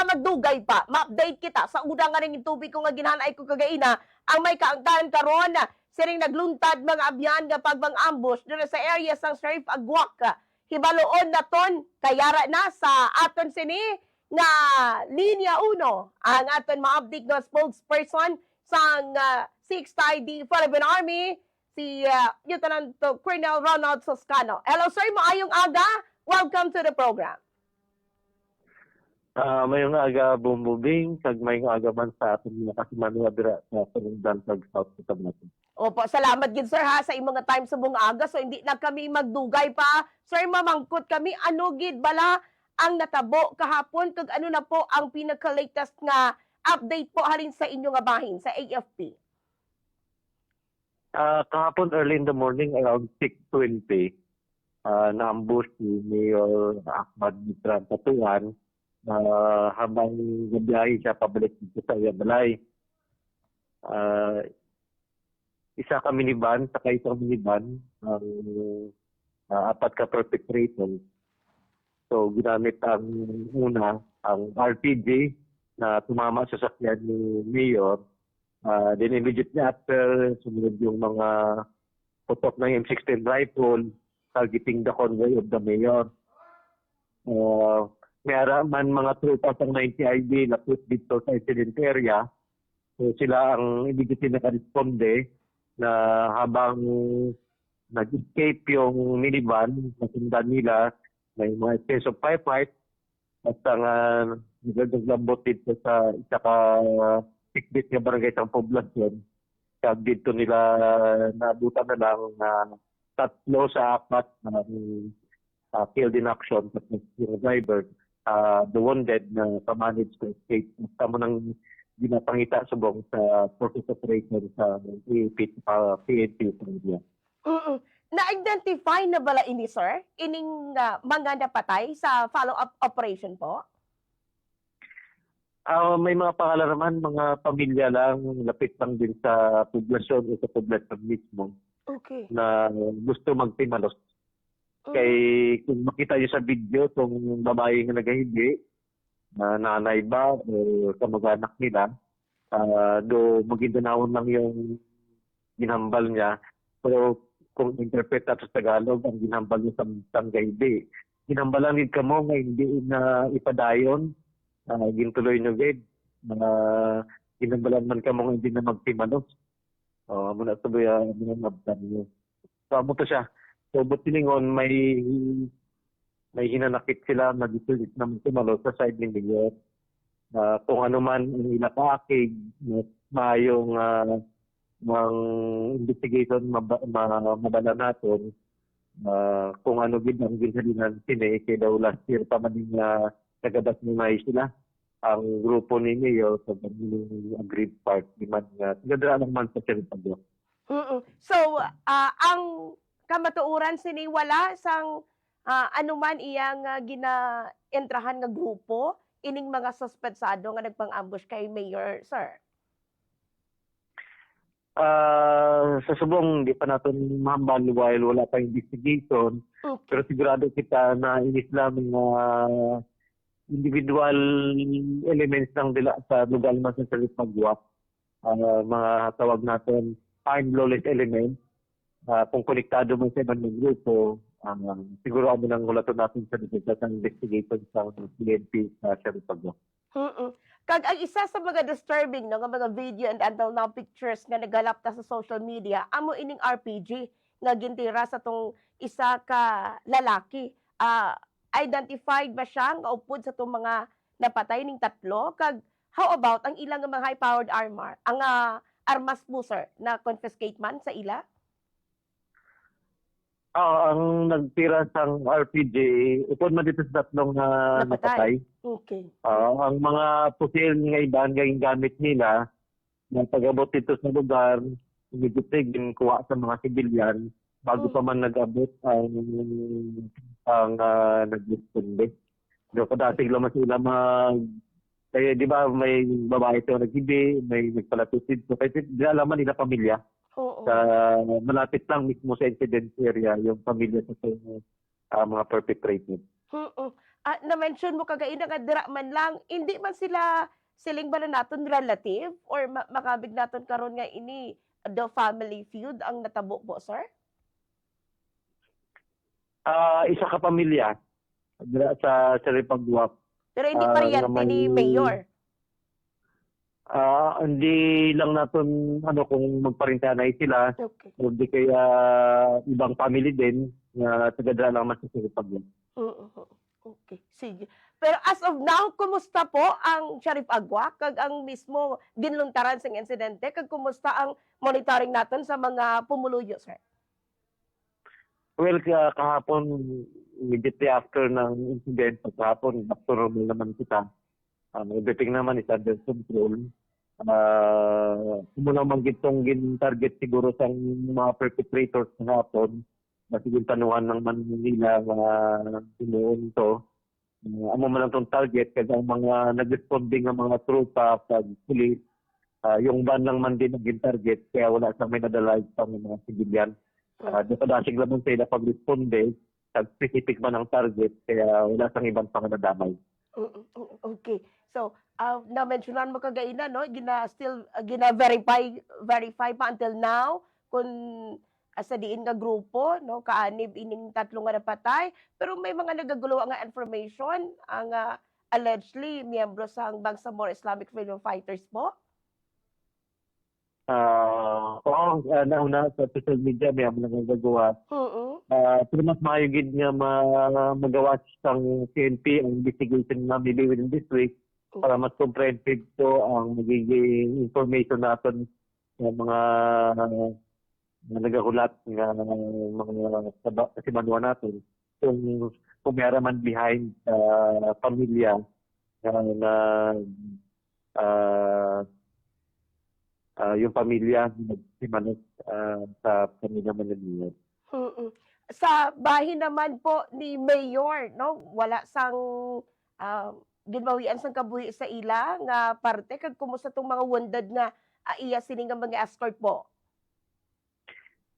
magdugay pa, ma-update kita sa una nga ning tubig ko nga ginhanay ko kagaina, ang may kaangtahan karon na siring nagluntad mga abyan nga pagbang ambush dira sa area sang Sheriff Aguac. Hibaloon na ton kayara na sa aton sini nga Linya 1 ang aton ma-update nga spokesperson sang 6th ID Philippine Army, si Lieutenant Colonel Ronald Toscano. Hello sir, maayong aga. Welcome to the program. Mayong aga bumbubing, kag mayong aga man sa ating mga kasimanwa dira sa Palengdan kag South Cotabato. Opo, salamat gid sir ha sa imong nga time sa buong aga, so hindi na kami magdugay pa. Sir, mamangkot kami ano gid bala ang natabo kahapon kag ano na po ang pinaka-latest nga update po halin sa inyo nga bahin sa AFP. Kahapon early in the morning around 6:20, na-ambush si Mayor Ahmad Mitran Tatuan habang gabiyahe siya pabalik dito sa Yabalay. Isa ka minivan, saka isang minivan, ang apat ka perpetrator. So ginamit ang una, ang RPG na tumama sa sakyan ni Mayor. Then immediately after, sumunod yung mga putok ng M16 rifle targeting the convoy of the Mayor. May araman mga tropa ng 90IB na put dito sa incident area. So sila ang immediately nakaresponde na habang nag-escape yung minivan, nasundan nila, may mga excess of firefight at ang naglambot dito sa isa ka sikbit nga barangay sa poblasyon. Kaya dito nila naabutan na lang na tatlo sa apat na killed in action, tapos yung driver, the wounded na pa-manage to escape. Tama nang ginapangita subong sa purpose operation sa PNP sa India. Na-identify na bala ini, sir? Ining mga napatay sa follow-up operation po? May mga pangalan naman, mga pamilya lang, lapit lang din sa poblasyon o sa poblasyon mismo. Okay. Na gusto magtimalos. Kay kung makita niyo sa video itong babae nga nagahindi, na nanay ba o kamag-anak nila, do magindanawon lang yung ginhambal niya. Pero kung interpret sa Tagalog, ang ginhambal niya sa tanggaydi. Ginhambalan din ka mo nga hindi na ipadayon, gintuloy nyo gid. Ginhambalan man ka mo nga hindi na magtimalos. Muna ito ba yung mabdan niyo. So, amo to siya. So, but tilingon, may hinanakit sila na disulit na magtimalos sa side ni Mayor. Kung ano man ang ilapakig, mayong mga investigation mabala natin, kung ano gid ang ginhalinan sini, kaya daw last year pa man yung nagabat ni May sila. Ang grupo ni Mayor sa agreed part ni man nga tigadra naman sa Sheripagyo. So ang kamatuoran sini wala sang anuman iyang ginaentrahan nga grupo ining mga suspetsado nga nagpang-ambush kay Mayor, sir? Sa subong di pa natin mahambal while wala pa investigation. Okay. Pero sigurado kita na inis lang individual elements ng dila sa lugar man sa Sheripagyo. Mga tawag natin armed lawless elements. Kung konektado mo sa ibang grupo, siguro mo nang hulaton natin sa investigation sa PNP sa Sheripagyo. Kag ang isa sa mga disturbing no, nga mga video and until now pictures nga nagalap ta sa social media, amo ining RPG nga gintira sa tong isa ka lalaki. Identified ba siya nga upod sa tong mga napatay ning tatlo? Kag how about ang ilang mga high-powered armor? Ang armas po, sir, na confiscate man sa ila? Ang nagtira sang RPG, upod man dito sa tatlong napatay. Okay. Ang mga pusil nga iban nga gamit nila, na pag-abot dito sa lugar, immediately ginkuha sa mga sibilyan, bago pa man nag-abot ang nag-responde. So, kadating lang sila kaya di ba may babae ito naghibi, may nagpalatusid. So, kasi di alaman nila pamilya. Oo. Sa malapit lang mismo sa incident area yung pamilya sa mga perpetrated. Na-mention mo kagaina nga dira man lang, hindi man sila siling ba na naton relative or makabig naton karon nga ini the family feud ang natabo po, sir? Isa ka pamilya dira sa Ripagwak. Pero hindi Nga paryente may ni Mayor. hindi lang natin kung magparintanay sila Okay. o di kaya ibang family din na taga lang mas sa Ripagwak. Oo. Okay, sige. Pero as of now, kumusta po ang Sheriff Agua kag ang mismo ginluntaran sing insidente kag kumusta ang monitoring naton sa mga pumuluyo, sir? Well, kahapon, immediately after ng incident, kahapon, normal naman kita. Everything naman is under control. Muna man gitong gin-target siguro sa mga perpetrators kahapon. Kasi tanuhan ng Manila na sinuon to. Amo man lang itong target kasi ang mga nag-responding ng mga tropa pag police, yung van lang man din naging target kaya wala sa may nadala pang mga civilian. Dapadasig lang sila pag-responde, specific man ang target kaya wala sang ibang panganadamay. Okay. So, na-mentionan mo kagaina, no? Gina-verify pa until now kung sa diin nga grupo, no? Kaanib ining tatlo nga napatay. Pero may mga nagagulo nga information ang allegedly miyembro sa Bangsamoro Islamic Freedom Fighters po. Nauna sa social media may mga nagagawa. Pero mas mayugid nga magawa sang PNP ang investigation na maybe within this week para mas comprehensive po ang magiging information natin sa mga nagahulat nga mga kasimanuan natin. Kung mayroon man behind pamilya na yung pamilya nagsimanot sa pamilya Manila. Sa bahin naman po ni Mayor, no? Wala sang ginbawian sang kabuhi sa ila nga parte kag kumusta tong mga wounded nga iya sini nga mga escort po.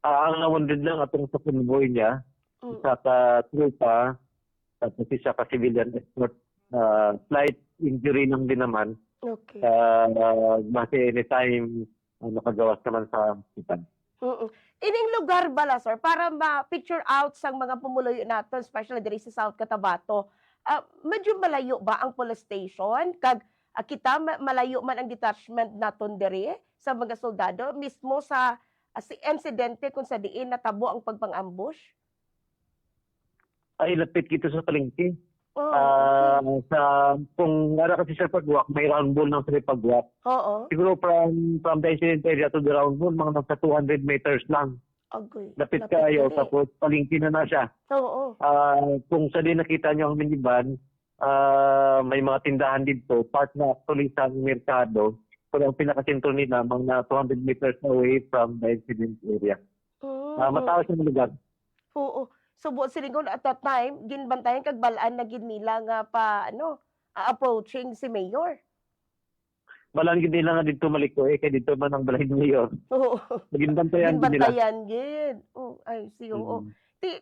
Ang nawundid lang atong sa convoy niya, isa ka trupa, tapos isa ka civilian escort. Slight injury lang din naman. Okay. Kasi anytime nakagawas naman sa hospital. Ining lugar bala, sir, para ma-picture out sang mga pumuloy naton, especially diri sa South Cotabato, medyo malayo ba ang police station? Kag kita malayo man ang detachment naton diri sa mga soldado mismo sa insidente kung sa diin natabo ang pagpang-ambush? Ay, lapit kita sa palengke. Okay. Kung ara kasi sa Pagwak, may round ball ng sa Pagwak. Oo. Siguro from the incident area to the round ball, mga nasa 200 meters lang. Agoy. Lapit kayo, diri. tapos palengke na siya. Oo. Kung sa din nakita niyo ang minivan, may mga tindahan dito, part na actually sa merkado. Pero ang pinakasentro nila, mga 200 meters away from the incident area. Matawas yung lugar. Oo. So buot silingon at that time ginbantayan kag balaan na gid nila nga approaching si Mayor. Balaan gid nila nga dito maliko kay dito man ang balay ni Mayor. Oo. Ginbantayan gid nila. Ginbantayan gid. Ay oo.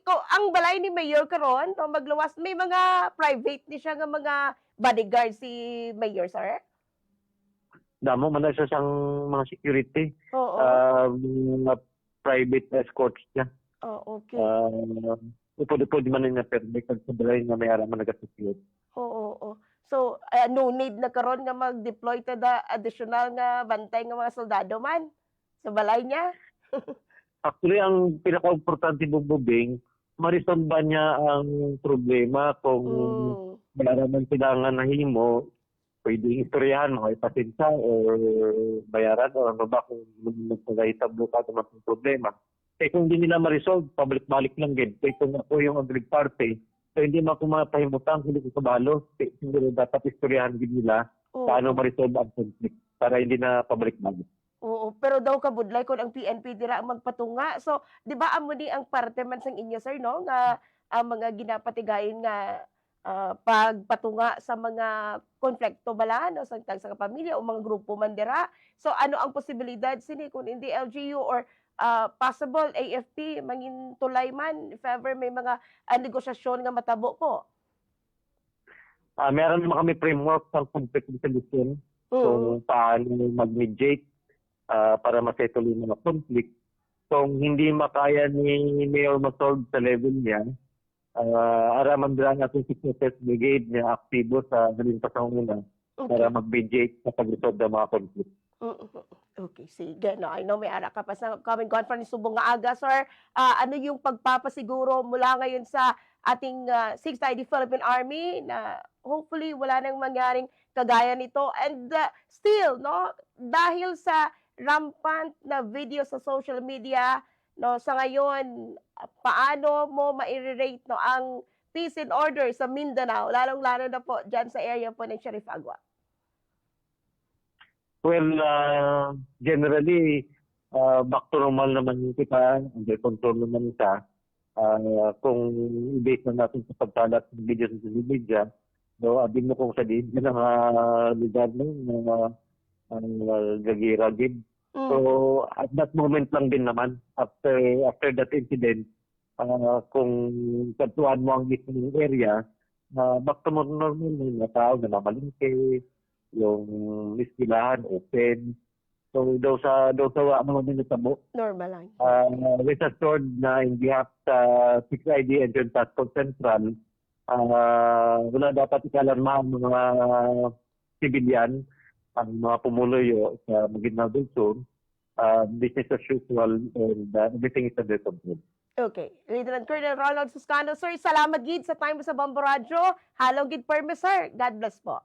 Ko ang balay ni Mayor karon no magluwas may mga private ni siya nga mga bodyguard si Mayor, sir. Damo man na siya siyang mga security. Oo. Mga private escorts niya. Okay. Upod-upod man niya permit sa balay nga may ara man nagasecure. Oo. So no need na karon nga mag-deploy ta da additional nga bantay nga mga soldado man sa balay niya. Actually, ang pinaka-importante bububing, ma-resolve ba niya ang problema kung bayaran sila nga nahimo, pwede istoryahan mo, ipasensya or bayaran o ano ba kung nagpagaitablo ka naman ang problema. Kung hindi nila ma-resolve, pabalik-balik lang din. Kung ako yung agreed party, hindi mo ako mapahimutan, hindi ko kabalo. Siguro dapat istoryahan din nila paano ma-resolve ang conflict para hindi na pabalik-balik. Oo, pero daw kabudlay kon ang PNP dira ang magpatunga. So, di ba amo ni ang parte man sang inyo, sir, no? Nga ang mga ginapatigayon nga pagpatunga sa mga konflikto bala no sa pamilya o mga grupo man dira. So, ano ang posibilidad sini kung hindi LGU or possible AFP mangin tulay man if ever may mga negosyasyon nga matabo po? Meron naman kami framework ng conflict resolution kung paano mag-mediate para masettle yung mga conflict. Kung hindi makaya ni Mayor Masolve sa level niya, araman lang natin si Protest Brigade niya aktibo sa galing pasanguna para mag-mediate sa pag-resolve ng mga conflict. Okay, sige. No, I know may ara ka pa sa coming conference subong nga aga, sir. Ano yung pagpapasiguro mula ngayon sa ating 6th ID Philippine Army na hopefully wala nang mangyaring kagaya nito. And still, no, dahil sa rampant na video sa social media, no, sa ngayon, paano mo ma-rate no ang peace and order sa Mindanao, lalong-lalo na po dyan sa area po ng Sheriff Agua? Well, generally, back to normal naman kita, under control naman siya. Kung i-base na natin sa pagkalat ng video sa social media, no, abin mo kung sa din ng mga lugar ng gagiragid. So, at that moment lang din naman, after that incident, kung katuan mo ang mismong area, back to normal na tao na namalingke, yung listilahan open. So daw sa ano man nitabo. Normal lang. Rest assured na in behalf sa 6ID and John Task Force Central, wala dapat ikalarmahan ng mga civilian, ang mga pumuloyo sa Maguindanao del Sur. Business as usual and everything is under control. Okay. Lieutenant Colonel Ronald Suscano, sir, salamat gid sa time mo sa Bombo Radio. Halong gid perme, sir. God bless po.